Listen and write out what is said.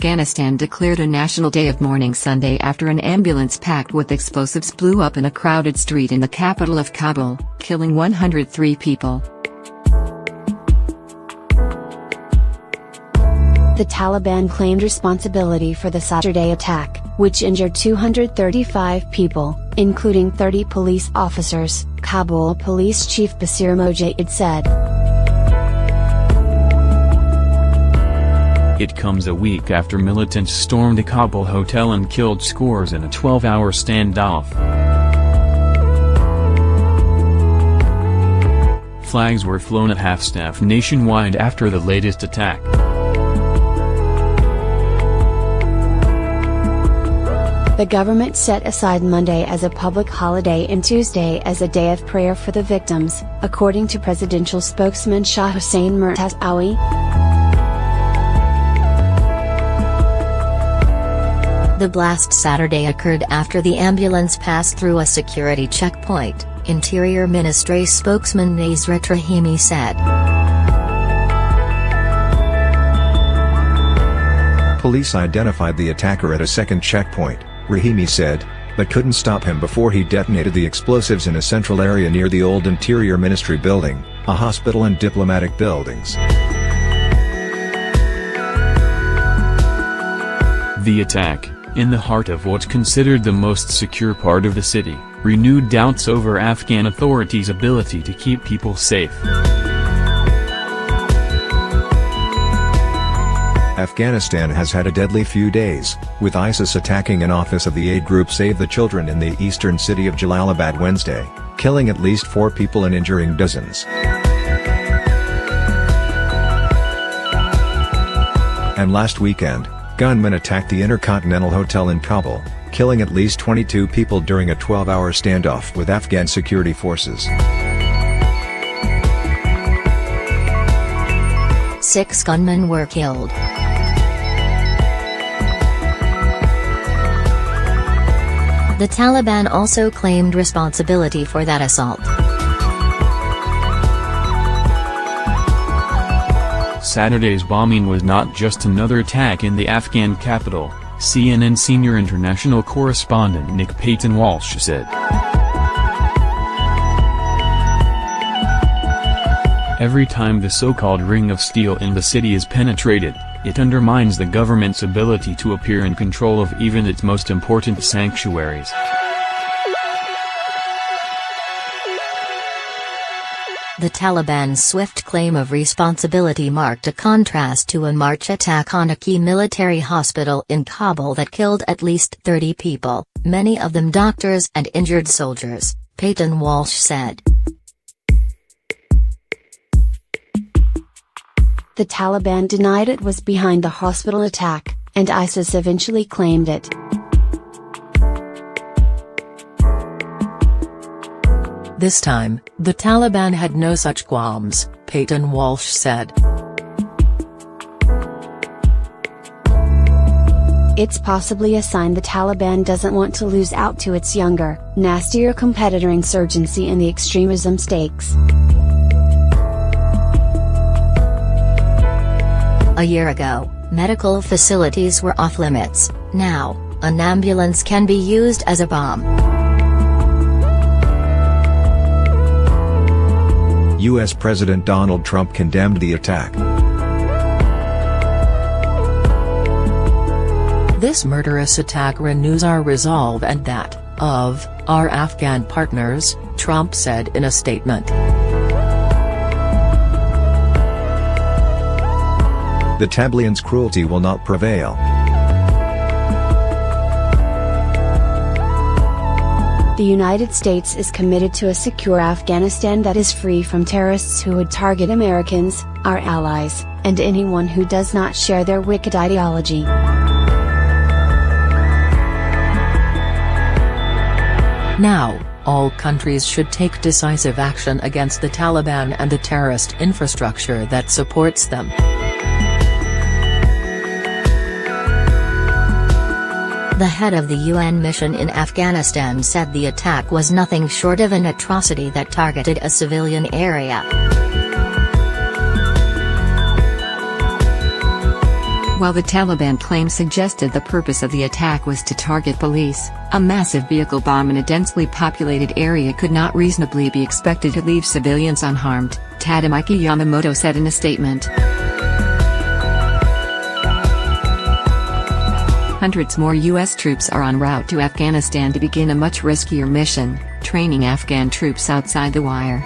Afghanistan declared a national day of mourning Sunday after an ambulance packed with explosives blew up in a crowded street in the capital of Kabul, killing 103 people. The Taliban claimed responsibility for the Saturday attack, which injured 235 people, including 30 police officers, Kabul Police Chief Basir Mojahid said. It comes a week after militants stormed a Kabul hotel and killed scores in a 12-hour standoff. Flags were flown at half-staff nationwide after the latest attack. The government set aside Monday as a public holiday and Tuesday as a day of prayer for the victims, according to presidential spokesman Shah Hussain Murtazawi. The blast Saturday occurred after the ambulance passed through a security checkpoint, Interior Ministry spokesman Nasrat Rahimi said. Police identified the attacker at a second checkpoint, Rahimi said, but couldn't stop him before he detonated the explosives in a central area near the old Interior Ministry building, a hospital and diplomatic buildings. The attack, in the heart of what's considered the most secure part of the city, renewed doubts over Afghan authorities' ability to keep people safe. Afghanistan has had a deadly few days, with ISIS attacking an office of the aid group Save the Children in the eastern city of Jalalabad Wednesday, killing at least 4 people and injuring dozens. And last weekend, gunmen attacked the Intercontinental Hotel in Kabul, killing at least 22 people during a 12-hour standoff with Afghan security forces. 6 gunmen were killed. The Taliban also claimed responsibility for that assault. Saturday's bombing was not just another attack in the Afghan capital, CNN senior international correspondent Nick Payton-Walsh said. Every time the so-called Ring of Steel in the city is penetrated, it undermines the government's ability to appear in control of even its most important sanctuaries. The Taliban's swift claim of responsibility marked a contrast to a March attack on a key military hospital in Kabul that killed at least 30 people, many of them doctors and injured soldiers, Payton-Walsh said. The Taliban denied it was behind the hospital attack, and ISIS eventually claimed it. This time, the Taliban had no such qualms, Payton-Walsh said. It's possibly a sign the Taliban doesn't want to lose out to its younger, nastier competitor insurgency in the extremism stakes. A year ago, medical facilities were off limits. Now, an ambulance can be used as a bomb. U.S. President Donald Trump condemned the attack. This murderous attack renews our resolve and that of our Afghan partners, Trump said in a statement. The Taliban's cruelty will not prevail. The United States is committed to a secure Afghanistan that is free from terrorists who would target Americans, our allies, and anyone who does not share their wicked ideology. Now, all countries should take decisive action against the Taliban and the terrorist infrastructure that supports them. The head of the UN mission in Afghanistan said the attack was nothing short of an atrocity that targeted a civilian area. While the Taliban claim suggested the purpose of the attack was to target police, a massive vehicle bomb in a densely populated area could not reasonably be expected to leave civilians unharmed, Tadamiki Yamamoto said in a statement. Hundreds more U.S. troops are en route to Afghanistan to begin a much riskier mission, training Afghan troops outside the wire.